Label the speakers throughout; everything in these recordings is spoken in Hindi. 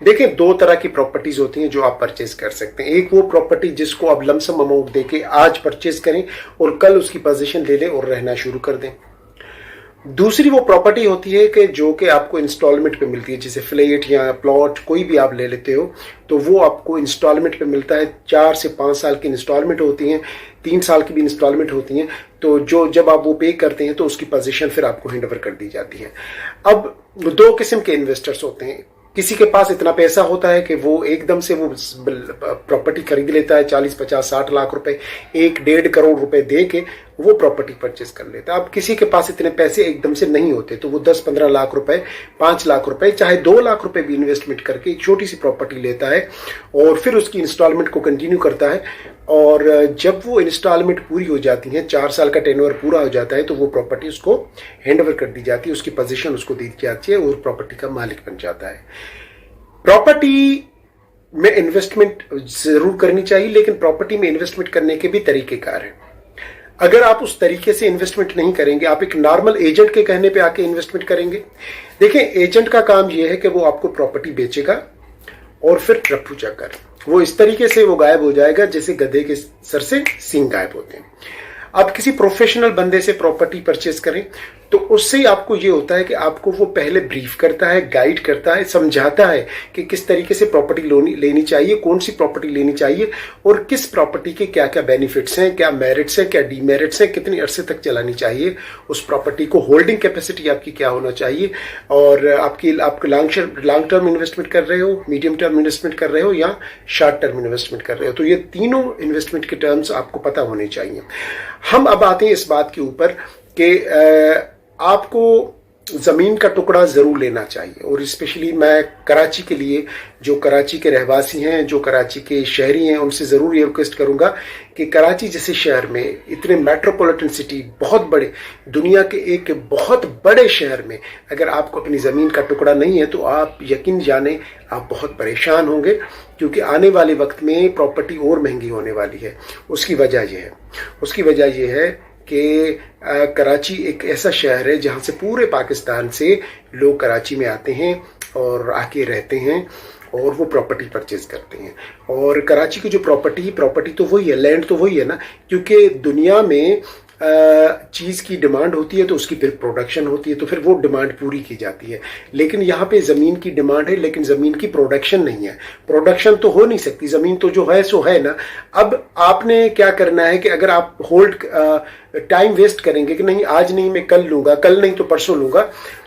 Speaker 1: देखिए, दो तरह की प्रॉपर्टीज होती हैं जो आप परचेज कर सकते हैं। एक वो प्रॉपर्टी जिसको आप लमसम अमाउंट देके आज परचेज करें और कल उसकी पोजीशन ले लें और रहना शुरू कर दें। दूसरी वो प्रॉपर्टी होती है कि जो कि आपको इंस्टॉलमेंट पे मिलती है, जैसे फ्लैट या प्लॉट कोई भी आप ले लेते हो तो वो आपको इंस्टॉलमेंट पे मिलता है। 4 से 5 साल की इंस्टॉलमेंट होती हैं, 3 साल की भी इंस्टॉलमेंट होती हैं। तो जब आप वो पे करते हैं तो उसकी पोजीशन फिर आपको हैंड ओवर कर दी जाती है। अब दो किस्म के इन्वेस्टर्स होते हैं। किसी के पास इतना पैसा होता है कि वो एकदम से वो प्रॉपर्टी खरीद लेता है, 40, 50, 60 लाख रुपए, 1-1.5 करोड़ रुपए दे के वो प्रॉपर्टी परचेज कर लेता है। अब किसी के पास इतने पैसे एकदम से नहीं होते तो वो 10-15 लाख रुपए, 5 लाख रुपए, चाहे 2 लाख रुपए भी इन्वेस्टमेंट करके एक छोटी सी प्रॉपर्टी लेता है और फिर उसकी इंस्टॉलमेंट को कंटिन्यू करता है। और जब वो इंस्टॉलमेंट पूरी हो जाती है, 4 साल का टेन्योर पूरा हो जाता है, तो वो प्रॉपर्टी उसको हैंड ओवर कर दी जाती है, उसकी पोजीशन उसको दी जाती है और प्रॉपर्टी का मालिक बन जाता है। प्रॉपर्टी में इन्वेस्टमेंट जरूर करनी चाहिए, लेकिन प्रॉपर्टी में इन्वेस्टमेंट करने के भी तरीकेकार हैं। अगर आप उस तरीके से इन्वेस्टमेंट नहीं करेंगे, आप एक नॉर्मल एजेंट के कहने पे आके इन्वेस्टमेंट करेंगे। देखिए, एजेंट का काम यह है कि वो आपको प्रॉपर्टी बेचेगा और फिर रफू चक्कर वो इस तरीके से वो गायब हो जाएगा जैसे गधे के सर से सींग गायब होते हैं। आप किसी प्रोफेशनल बंदे से प्रॉपर्टी परचेज करें तो उससे आपको ये होता है कि आपको वो पहले ब्रीफ करता है, गाइड करता है, समझाता है कि किस तरीके से प्रॉपर्टी लेनी चाहिए, कौन सी प्रॉपर्टी लेनी चाहिए और किस प्रॉपर्टी के क्या क्या बेनिफिट्स हैं, क्या मेरिट्स हैं, क्या डीमेरिट्स हैं, कितने अरसे तक चलानी चाहिए उस प्रॉपर्टी को, होल्डिंग कैपेसिटी आपकी क्या होना चाहिए, और आप लॉन्ग टर्म इन्वेस्टमेंट कर रहे हो, मीडियम टर्म इन्वेस्टमेंट कर रहे हो या शॉर्ट टर्म इन्वेस्टमेंट कर रहे हो। तो ये तीनों इन्वेस्टमेंट के टर्म्स आपको पता होने चाहिए। हम अब आते हैं इस बात के ऊपर कि आपको ज़मीन का टुकड़ा ज़रूर लेना चाहिए। और स्पेशली मैं कराची के लिए, जो कराची के रहवासी हैं, जो कराची के शहरी हैं, उनसे ज़रूर ये रिक्वेस्ट करूंगा कि कराची जैसे शहर में, इतने मेट्रोपॉलिटन सिटी, बहुत बड़े, दुनिया के एक बहुत बड़े शहर में अगर आपको अपनी ज़मीन का टुकड़ा नहीं है तो आप यकीन जाने आप बहुत परेशान होंगे, क्योंकि आने वाले वक्त में प्रॉपर्टी और महंगी होने वाली है। उसकी वजह यह है कि कराची एक ऐसा शहर है जहाँ से पूरे पाकिस्तान से लोग कराची में आते हैं और आके रहते हैं और वो प्रॉपर्टी परचेज करते हैं। और कराची की जो प्रॉपर्टी तो वही है, लैंड तो वही है ना, क्योंकि दुनिया में चीज़ की डिमांड होती है तो उसकी फिर प्रोडक्शन होती है, तो फिर वो डिमांड पूरी की जाती है। लेकिन यहाँ पे ज़मीन की डिमांड है लेकिन ज़मीन की प्रोडक्शन नहीं है। प्रोडक्शन तो हो नहीं सकती, ज़मीन तो जो है सो है ना। अब आपने क्या करना है कि अगर आप टाइम वेस्ट करेंगे कि नहीं आज नहीं मैं कल लूँगा, कल नहीं तो परसों लूँगा,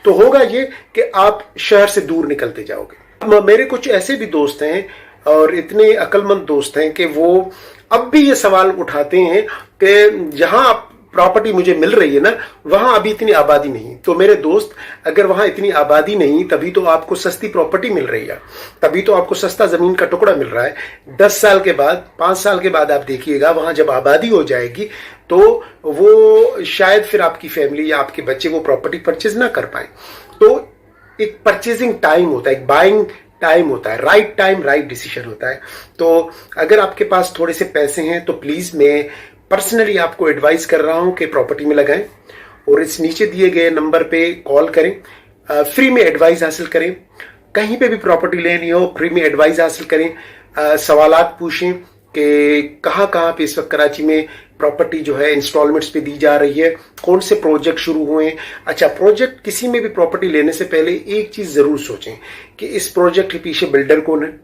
Speaker 1: तो होगा ये कि आप शहर से दूर निकलते जाओगे। मेरे कुछ ऐसे भी दोस्त हैं और इतने अक्लमंद दोस्त हैं कि वो अब भी ये सवाल उठाते हैं कि जहाँ प्रॉपर्टी मुझे मिल रही है ना, वहां अभी इतनी आबादी नहीं। तो मेरे दोस्त, अगर वहां इतनी आबादी नहीं तभी तो आपको सस्ती प्रॉपर्टी मिल रही है, तभी तो आपको सस्ता जमीन का टुकड़ा मिल रहा है। 10 साल के बाद, 5 साल के बाद आप देखिएगा वहां जब आबादी हो जाएगी तो वो शायद फिर आपकी फैमिली या आपके बच्चे वो प्रॉपर्टी परचेज ना कर पाए। तो एक परचेजिंग टाइम होता है, एक बाइंग टाइम होता है, राइट टाइम राइट डिसीजन होता है। तो अगर आपके पास थोड़े से पैसे हैं तो प्लीज मैं पर्सनली आपको एडवाइस कर रहा हूं कि प्रॉपर्टी में लगाएं और इस नीचे दिए गए नंबर पे कॉल करें, फ्री में एडवाइस हासिल करें। कहीं पे भी प्रॉपर्टी लेनी हो फ्री में एडवाइस हासिल करें, सवालात पूछें कि कहाँ कहाँ पे इस वक्त कराची में प्रॉपर्टी जो है इंस्टॉलमेंट्स पे दी जा रही है, कौन से प्रोजेक्ट शुरू हुए हैं। अच्छा, प्रोजेक्ट किसी में भी प्रॉपर्टी लेने से पहले एक चीज जरूर सोचें कि इस प्रोजेक्ट के पीछे बिल्डर कौन है।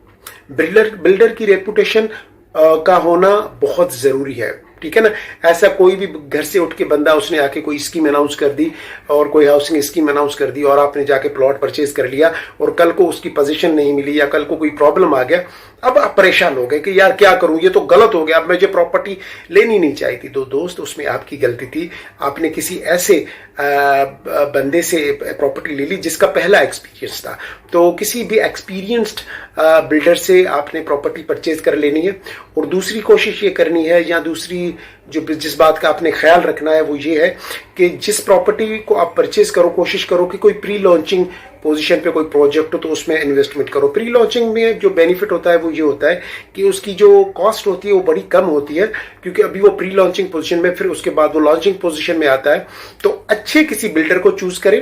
Speaker 1: बिल्डर की रेपुटेशन का होना बहुत जरूरी है, ठीक है ना। ऐसा कोई भी घर से उठ के बंदा उसने आके कोई स्कीम अनाउंस कर दी और कोई हाउसिंग स्कीम अनाउंस कर दी और आपने जाके प्लॉट परचेज कर लिया और कल को उसकी पोजीशन नहीं मिली या कल को कोई प्रॉब्लम आ गया, अब आप परेशान हो गए कि यार क्या करूं, ये तो गलत हो गया, अब मुझे प्रॉपर्टी लेनी नहीं चाहिए थी। तो दोस्त, उसमें आपकी गलती थी, आपने किसी ऐसे बंदे से प्रॉपर्टी ले ली जिसका पहला एक्सपीरियंस था। तो किसी भी एक्सपीरियंस्ड बिल्डर से आपने प्रॉपर्टी परचेज कर लेनी है। और दूसरी कोशिश ये करनी है, या दूसरी जिस बात का आपने ख्याल रखना है वो ये है कि जिस प्रॉपर्टी को आप परचेज करो, कोशिश करो कि कोई प्री लॉन्चिंग पोजीशन पे कोई प्रोजेक्ट हो तो उसमें इन्वेस्टमेंट करो। प्री लॉन्चिंग में जो बेनिफिट होता है वो ये होता है कि उसकी जो कॉस्ट होती है वो बड़ी कम होती है, क्योंकि अभी वो प्री लॉन्चिंग पोजीशन में, फिर उसके बाद वो लॉन्चिंग पोजीशन में आता है। तो अच्छे किसी बिल्डर को चूज करें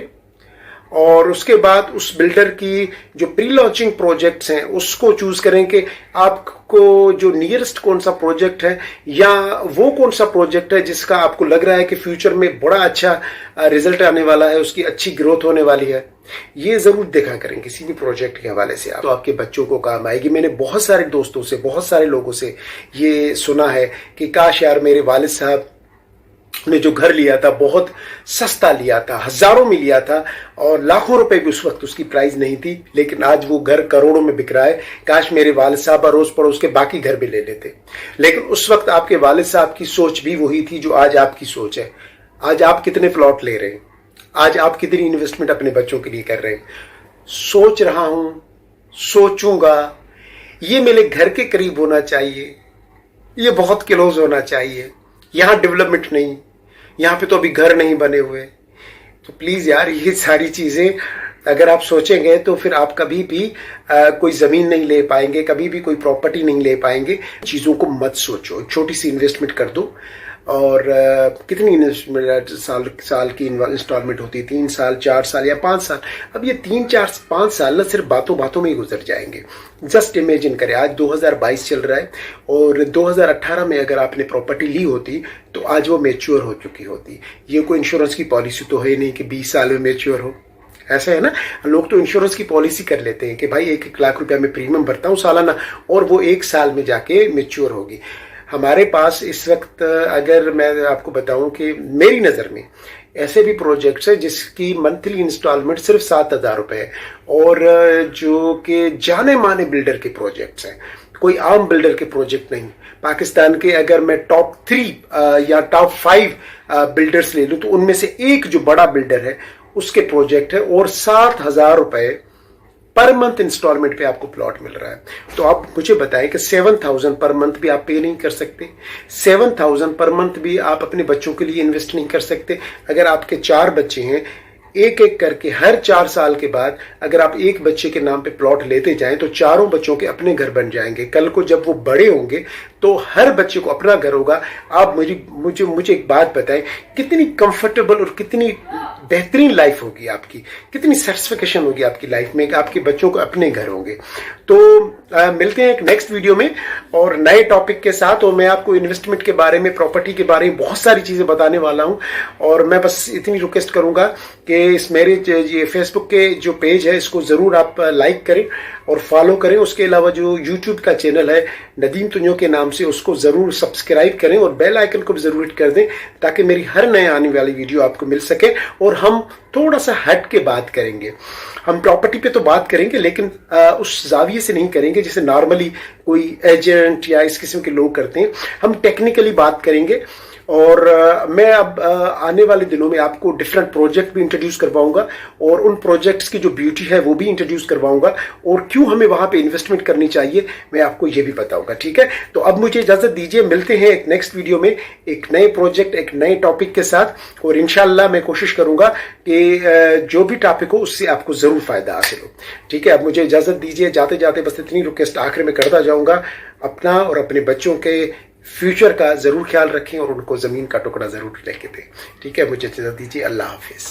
Speaker 1: और उसके बाद उस बिल्डर की जो प्री लॉन्चिंग प्रोजेक्ट्स हैं उसको चूज करें कि आपको जो नियरेस्ट कौन सा प्रोजेक्ट है या वो कौन सा प्रोजेक्ट है जिसका आपको लग रहा है कि फ्यूचर में बड़ा अच्छा रिजल्ट आने वाला है, उसकी अच्छी ग्रोथ होने वाली है। ये जरूर देखा करें किसी भी प्रोजेक्ट के हवाले से, आप तो आपके बच्चों को काम आएगी। मैंने बहुत सारे दोस्तों से, बहुत सारे लोगों से ये सुना है कि काश यार मेरे वालिद साहब ने जो घर लिया था बहुत सस्ता लिया था, हजारों में लिया था और लाखों रुपए भी उस वक्त उसकी प्राइस नहीं थी, लेकिन आज वो घर करोड़ों में बिक रहा है। काश मेरे वालिद साहब अड़ोस पड़ोस के बाकी घर भी ले लेते, लेकिन उस वक्त आपके वालिद साहब की सोच भी वही थी जो आज आपकी सोच है। आज आप कितने प्लॉट ले रहे हैं, आज आप कितनी इन्वेस्टमेंट अपने बच्चों के लिए कर रहे हैं। सोच रहा हूं, सोचूंगा, ये मेरे घर के करीब होना चाहिए, ये बहुत क्लोज होना चाहिए, यहां डेवलपमेंट नहीं, यहां पे तो अभी घर नहीं बने हुए। तो प्लीज यार ये सारी चीजें अगर आप सोचेंगे तो फिर आप कभी भी कोई जमीन नहीं ले पाएंगे, कभी भी कोई प्रॉपर्टी नहीं ले पाएंगे। चीजों को मत सोचो, छोटी सी इन्वेस्टमेंट कर दो। और कितनी इन्वेस्टमेंट साल की इंस्टॉलमेंट होती है, 3 साल, 4 साल या 5 साल। अब ये 3, 4, 5 साल ना सिर्फ बातों बातों में ही गुजर जाएंगे। जस्ट इमेजिन करें, आज 2022 चल रहा है और 2018 में अगर आपने प्रॉपर्टी ली होती तो आज वो मैच्योर हो चुकी होती। ये कोई इंश्योरेंस की पॉलिसी तो है नहीं कि 20 साल में मैच्योर हो, ऐसा है ना। लोग तो इंश्योरेंस की पॉलिसी कर लेते हैं कि भाई 1-1 लाख रुपया मैं प्रीमियम भरता हूँ सालाना और वो 1 साल में जाके मैच्योर होगी। हमारे पास इस वक्त अगर मैं आपको बताऊं कि मेरी नज़र में ऐसे भी प्रोजेक्ट्स है जिसकी मंथली इंस्टॉलमेंट सिर्फ 7,000 रुपए है और जो कि जाने माने बिल्डर के प्रोजेक्ट्स हैं, कोई आम बिल्डर के प्रोजेक्ट नहीं। पाकिस्तान के अगर मैं टॉप 3 या टॉप 5 बिल्डर्स ले लूं तो उनमें से एक जो बड़ा बिल्डर है उसके प्रोजेक्ट है और 7,000 रुपए पर मंथ इंस्टॉलमेंट पे आपको प्लॉट मिल रहा है। तो आप मुझे बताएं कि 7,000 पर मंथ भी आप पे नहीं कर सकते, 7,000 पर मंथ भी आप अपने बच्चों के लिए इन्वेस्ट नहीं कर सकते। अगर आपके 4 बच्चे हैं, एक एक करके हर 4 साल के बाद अगर आप एक बच्चे के नाम पे प्लॉट लेते जाएं तो चारों बच्चों के अपने घर बन जाएंगे। कल को जब वो बड़े होंगे तो हर बच्चे को अपना घर होगा। आप मुझे एक बात बताएं, कितनी कंफर्टेबल और कितनी बेहतरीन लाइफ होगी आपकी, कितनी सेटिस्फेक्शन होगी आपकी लाइफ में, आपके बच्चों को अपने घर होंगे। तो मिलते हैं एक नेक्स्ट वीडियो में और नए टॉपिक के साथ। और मैं आपको इन्वेस्टमेंट के बारे में, प्रॉपर्टी के बारे में बहुत सारी चीजें बताने वाला हूं। और मैं बस इतनी रिक्वेस्ट करूंगा कि इस मेरे ये फेसबुक के जो पेज है इसको जरूर आप लाइक करें और फॉलो करें। उसके अलावा जो यूट्यूब का चैनल है नदीम तुन्यो के नाम से, उसको जरूर सब्सक्राइब करें और बेल आइकन को भी जरूर हिट कर दें ताकि मेरी हर नए आने वाली वीडियो आपको मिल सके। और हम थोड़ा सा हट के बात करेंगे, हम प्रॉपर्टी पे तो बात करेंगे लेकिन उस जाविये से नहीं करेंगे जैसे नॉर्मली कोई एजेंट या इस किस्म के लोग करते हैं। हम टेक्निकली बात करेंगे और मैं अब आने वाले दिनों में आपको डिफरेंट प्रोजेक्ट भी इंट्रोड्यूस करवाऊंगा और उन प्रोजेक्ट्स की जो ब्यूटी है वो भी इंट्रोड्यूस करवाऊंगा और क्यों हमें वहां पे इन्वेस्टमेंट करनी चाहिए मैं आपको ये भी बताऊंगा। ठीक है, तो अब मुझे इजाजत दीजिए, मिलते हैं एक नेक्स्ट वीडियो में एक नए प्रोजेक्ट, एक नए टॉपिक के साथ। और इंशाल्लाह मैं कोशिश करूंगा कि जो भी टॉपिक हो उससे आपको जरूर फायदा हासिल हो। ठीक है, अब मुझे इजाजत दीजिए, जाते जाते बस इतनी रिक्वेस्ट आखिर में करता जाऊंगा, अपना और अपने बच्चों के फ्यूचर का जरूर ख्याल रखें और उनको जमीन का टुकड़ा जरूर लेके दें। ठीक है, मुझे इजाजत दीजिए, अल्लाह हाफिज।